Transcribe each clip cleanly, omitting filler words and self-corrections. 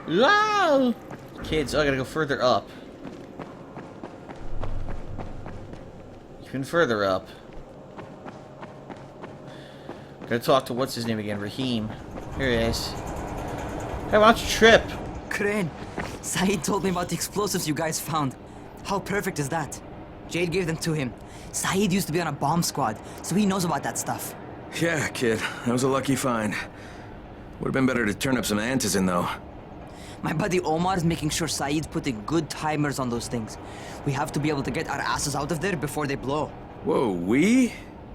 Wow! Kids, oh, I gotta go further up. Even further up. Gotta talk to what's his name again? Raheem. Here he is. Hey, why don't you trip? Crane, Saeed told me about the explosives you guys found. How perfect is that? Jade gave them to him. Saeed used to be on a bomb squad, so he knows about that stuff. Yeah, kid. That was a lucky find. Would have been better to turn up some antizin, though. My buddy Omar is making sure Saeed's putting good timers on those things. We have to be able to get our asses out of there before they blow. Whoa, we?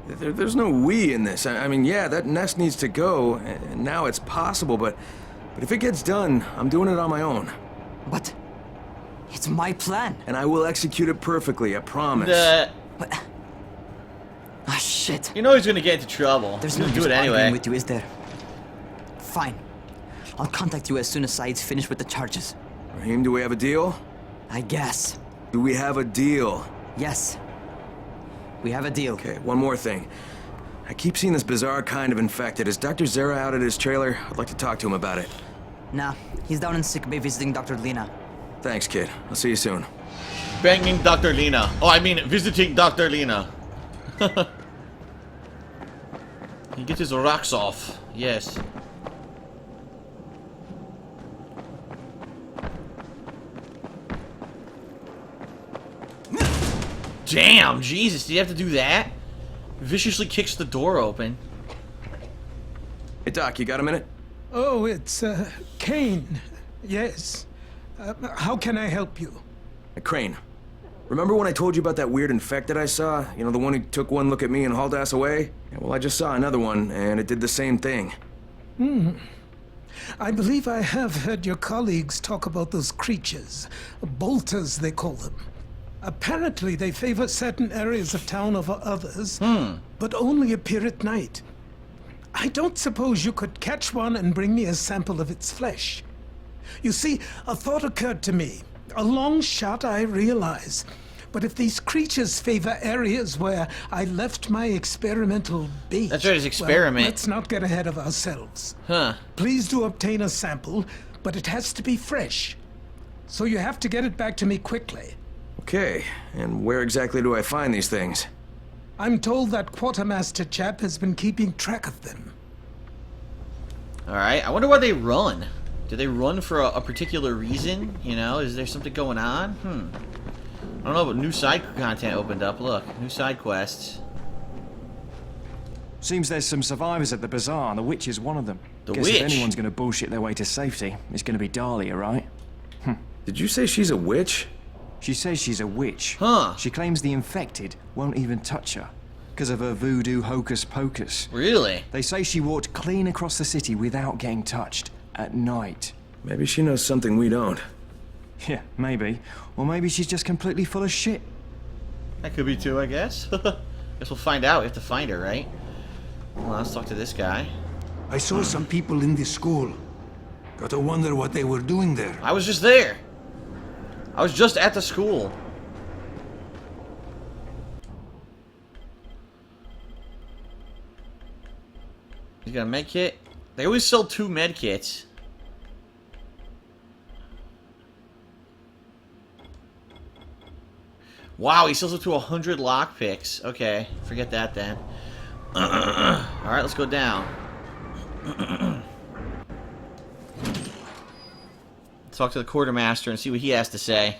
There's no we in this. I mean, yeah, that nest needs to go, and now it's possible, but if it gets done, I'm doing it on my own. But it's my plan. And I will execute it perfectly, I promise. What? Ah, shit. You know he's gonna get into trouble. There's He's no gonna use do it arguing anyway. with you, is there? Fine. I'll contact you as soon as Saeed's finished with the charges. Raheem, do we have a deal? I guess. Do we have a deal? Yes. We have a deal. Okay, one more thing. I keep seeing this bizarre kind of infected. Is Dr. Zera out at his trailer? I'd like to talk to him about it. Nah, he's down in sick bay visiting Dr. Lena. Thanks, kid. I'll see you soon. Banging Dr. Lena. Oh, I mean, visiting Dr. Lena. He gets his rocks off. Yes. Damn, Jesus, did you have to do that? Viciously kicks the door open. Hey, Doc, you got a minute? Oh, it's, Kane. Yes. How can I help you? Hey, Crane. Remember when I told you about that weird infected I saw? You know, the one who took one look at me and hauled ass away? Yeah, well, I just saw another one, and it did the same thing. I believe I have heard your colleagues talk about those creatures. Bolters, they call them. Apparently, they favor certain areas of town over others, but only appear at night. I don't suppose you could catch one and bring me a sample of its flesh. You see, a thought occurred to me. A long shot, I realize. But if these creatures favor areas where I left my experimental bait... That's right, his experiment. Well, let's not get ahead of ourselves. Huh. Please do obtain a sample, but it has to be fresh. So you have to get it back to me quickly. Okay, and where exactly do I find these things? I'm told that quartermaster chap has been keeping track of them. Alright, I wonder why they run. Do they run for a particular reason? You know, is there something going on? I don't know, but new side content opened up. Look, new side quests. Seems there's some survivors at the bazaar, and the witch is one of them. The Guess witch? if anyone's gonna bullshit their way to safety, it's gonna be Dahlia, right? Did you say she's a witch? She says she's a witch. Huh. She claims the infected won't even touch her, because of her voodoo hocus pocus. Really? They say she walked clean across the city without getting touched, at night. Maybe she knows something we don't. Yeah, maybe. Or maybe she's just completely full of shit. That could be too, I guess. Guess we'll find out. We have to find her, right? Well, let's talk to this guy. I saw some people in this school. Gotta wonder what they were doing there. I was just there. I was just at the school. You got a med kit? They always sell 2 med kits. Wow, he sells up to 100 lockpicks. Okay, forget that then. Alright, let's go down. Talk to the quartermaster and see what he has to say.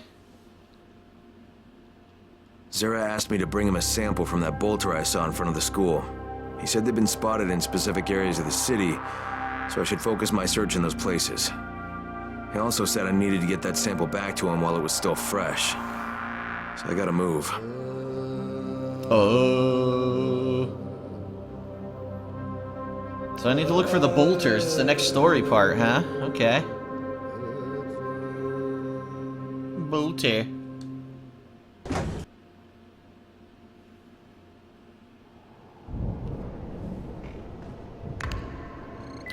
Zera asked me to bring him a sample from that bolter I saw in front of the school. He said they'd been spotted in specific areas of the city, so I should focus my search in those places. He also said I needed to get that sample back to him while it was still fresh. So I gotta move. Oh. So I need to look for the bolters. It's the next story part, huh? Okay. Bolter.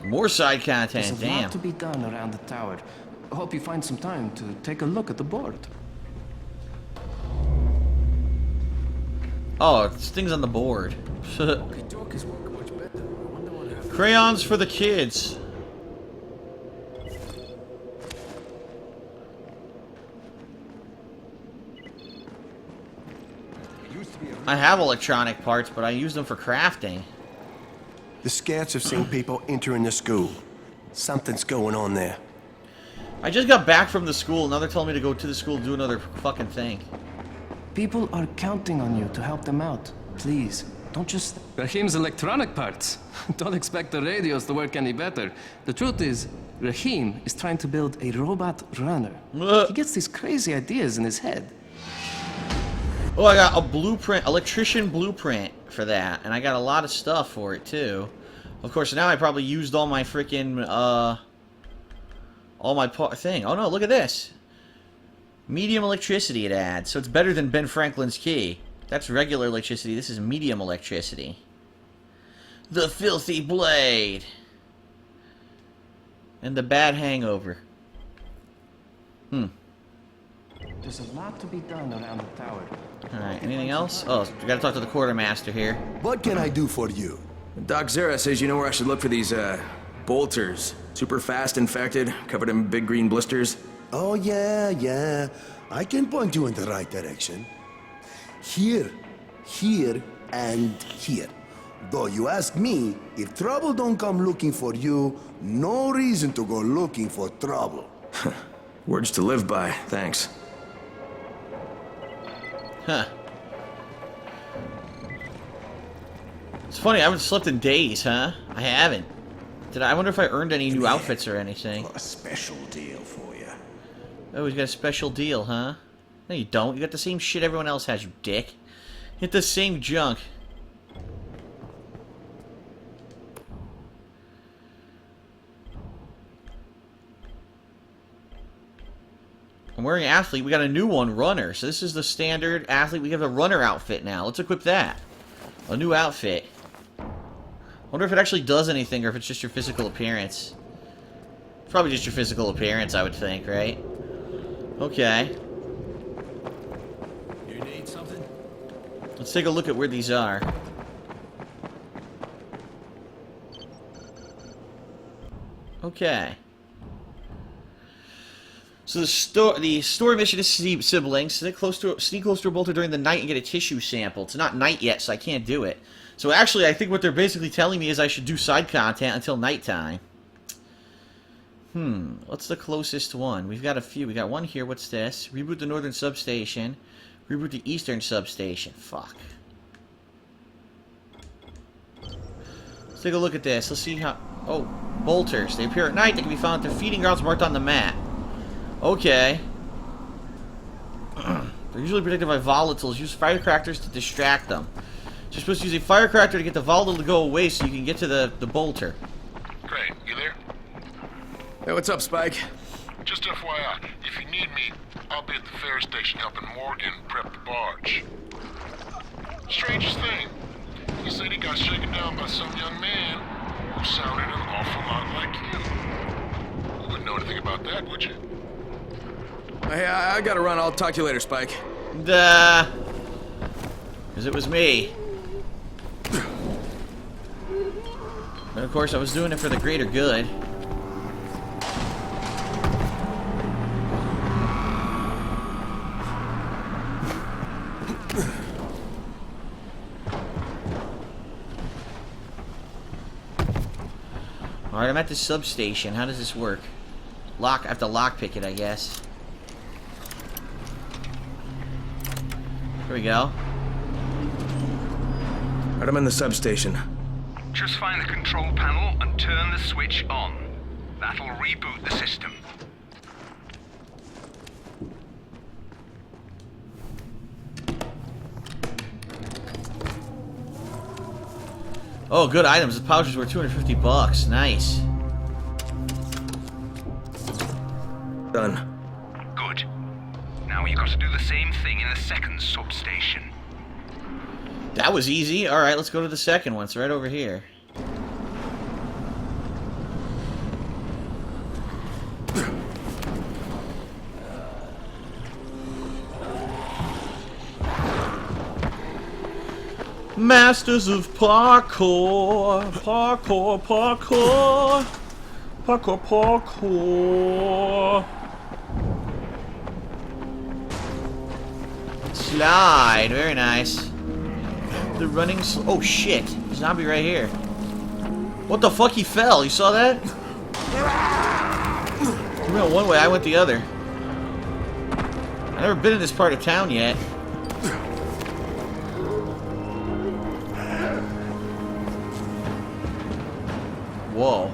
More side content, There's a damn. lot to be done around the tower. I hope you find some time to take a look at the board. Oh, it's things on the board. Crayons for the kids. I have electronic parts, but I use them for crafting. The scouts have seen people entering the school. Something's going on there. I just got back from the school, now they're telling me to go to the school and do another fucking thing. People are counting on you to help them out. Please, don't just... Rahim's electronic parts. Don't expect the radios to work any better. The truth is, Rahim is trying to build a robot runner. He gets these crazy ideas in his head. Oh, I got a blueprint, electrician blueprint for that, and I got a lot of stuff for it too. Of course, now I probably used all my freaking, all my thing. Oh no, look at this. Medium electricity it adds, so it's better than Ben Franklin's key. That's regular electricity, this is medium electricity. The filthy blade. And the bad hangover. There's a lot to be done around the tower. Alright, anything else? Oh, we gotta talk to the quartermaster here. What can I do for you? Doc Zera says you know where I should look for these, bolters. Super fast infected, covered in big green blisters. Oh, yeah. I can point you in the right direction. Here, here, and here. Though you ask me, if trouble don't come looking for you, no reason to go looking for trouble. Words to live by, thanks. Huh. It's funny, I haven't slept in days, huh? I haven't. I wonder if I earned any new outfits or anything. Got a special deal for you. Oh, he's got a special deal, huh? No, you don't. You got the same shit everyone else has, you dick. Hit the same junk. I'm wearing athlete. We got a new one, runner. So this is the standard athlete. We have a runner outfit now. Let's equip that. A new outfit. I wonder if it actually does anything or if it's just your physical appearance. It's probably just your physical appearance, I would think, right? Okay. You need something? Let's take a look at where these are. Okay. So the store mission is siblings. Sneak close to a bolter during the night and get a tissue sample. It's not night yet, so I can't do it. So actually, I think what they're basically telling me is I should do side content until nighttime. What's the closest one? We've got a few. We got one here. What's this? Reboot the northern substation. Reboot the eastern substation. Fuck. Let's take a look at this. Let's see how... Oh, bolters. They appear at night. They can be found at their feeding grounds marked on the map. Okay. They're usually protected by volatiles. Use firecrackers to distract them. So you're supposed to use a firecracker to get the volatile to go away so you can get to the bolter. Great. You there? Hey, what's up, Spike? Just FYI, if you need me, I'll be at the ferry station helping Morgan prep the barge. Strangest thing, he said he got shaken down by some young man who sounded an awful lot like you. You wouldn't know anything about that, would you? Hey, I gotta run. I'll talk to you later, Spike. Duh. Because it was me. And of course, I was doing it for the greater good. Alright, I'm at the substation. How does this work? I have to lockpick it, I guess. Here we go. Alright, I'm in the substation. Just find the control panel and turn the switch on. That'll reboot the system. Oh, good items. The pouches were $250. Nice. Done. Good. Now you got to do the same thing in the second substation. That was easy. Alright, let's go to the second one. It's right over here. Masters of parkour, parkour, parkour, parkour, parkour. Slide, very nice. The running oh shit. Zombie right here. What the fuck? He fell. You saw that? He went one way, I went the other. I've never been in this part of town yet. Whoa.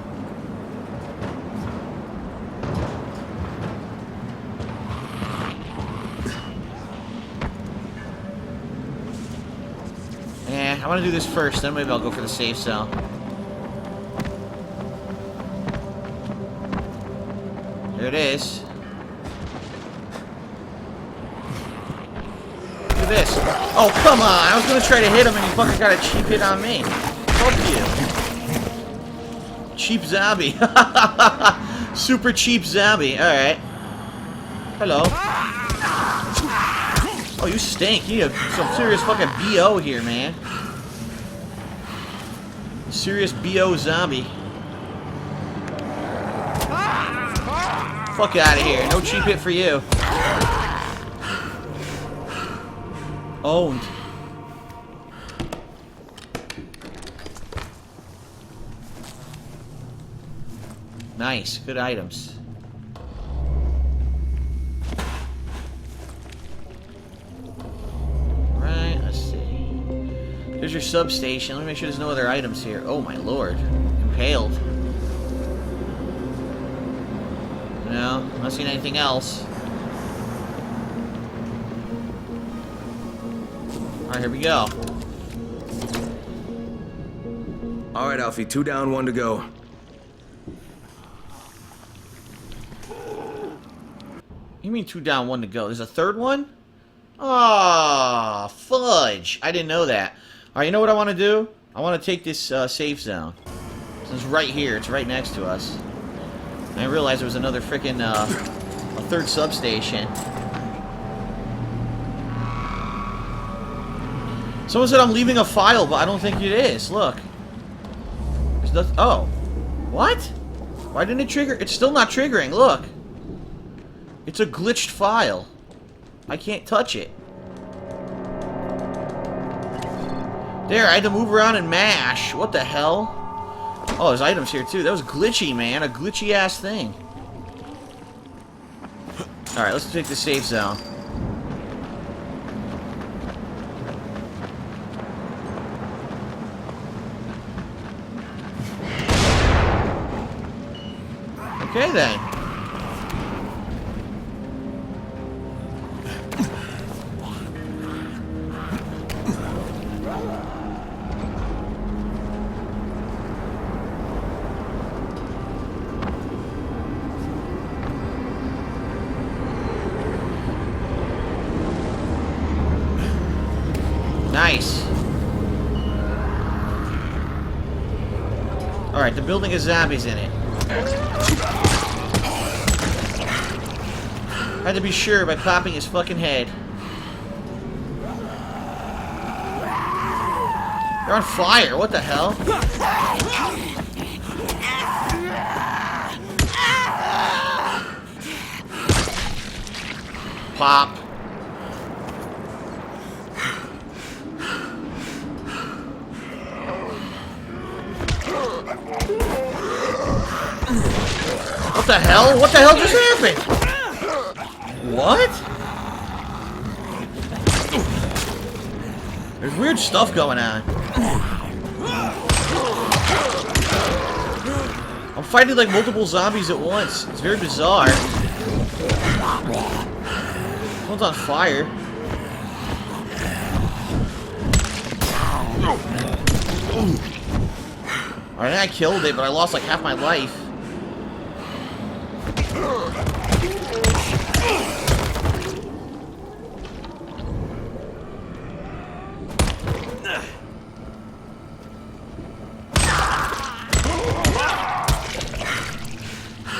I want to do this first, then maybe I'll go for the safe zone. There it is. Look at this. Oh, come on! I was going to try to hit him and he fucking got a cheap hit on me. Fuck you. Cheap zombie. Super cheap zombie. Alright. Hello. Oh, you stink. You have some serious fucking BO here, man. Serious BO zombie. Fuck out of here. No cheap hit for you. Owned. Nice. Good items. Right, let's see. There's your substation. Let me make sure there's no other items here. Oh my lord. Impaled. No, I'm not seeing anything else. Alright, here we go. Alright, Alfie, 2 down, 1 to go. You mean 2 down, 1 to go? There's a third one? Ah, fudge. I didn't know that. Alright, you know what I want to do? I want to take this safe zone. It's right here. It's right next to us. I didn't realize there was another freaking, a third substation. Someone said I'm leaving a file, but I don't think it is. Look. There's nothing. Oh. What? Why didn't it trigger? It's still not triggering. Look. It's a glitched file. I can't touch it. There, I had to move around and mash. What the hell? Oh, there's items here too. That was glitchy, man. A glitchy ass thing. Alright, let's take the safe zone. Okay then. Nice. Alright, the building has zombies in it. Had to be sure by popping his fucking head. They're on fire, what the hell? Pop. What the hell? What the hell just happened? What? There's weird stuff going on. I'm fighting like multiple zombies at once. It's very bizarre. One's on fire. Alright, I killed it, but I lost like half my life.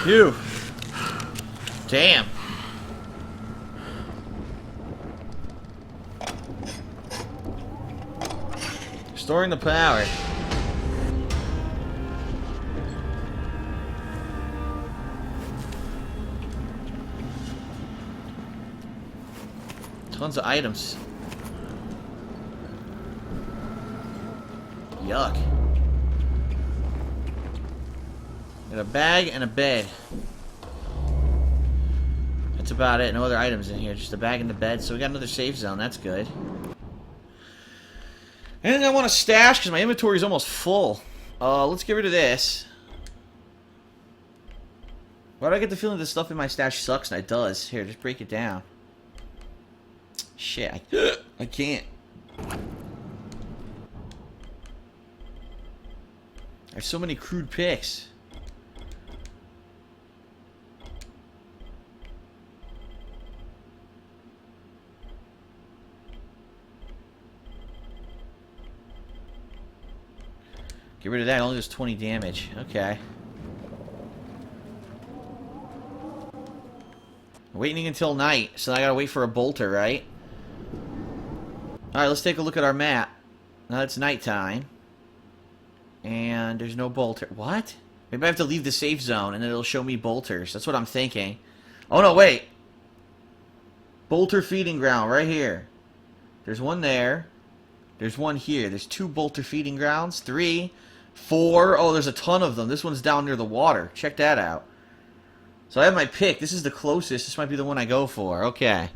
Phew. Damn. Restoring the power. Tons of items. Yuck. Got a bag and a bed. That's about it. No other items in here. Just a bag and the bed. So we got another safe zone. That's good. Anything I want to stash because my inventory is almost full. Let's get rid of this. Why do I get the feeling that stuff in my stash sucks? And it does. Here, just break it down. Shit, I can't. There's so many crude picks. Get rid of that. It only does 20 damage. Okay. Waiting until night, so I gotta wait for a bolter, right? Alright, let's take a look at our map. Now it's nighttime. And there's no bolter. What? Maybe I have to leave the safe zone and then it'll show me bolters. That's what I'm thinking. Oh no, wait! Bolter feeding ground right here. There's one there. There's one here. There's 2 bolter feeding grounds. 3, 4. Oh, there's a ton of them. This one's down near the water. Check that out. So I have my pick. This is the closest. This might be the one I go for. Okay.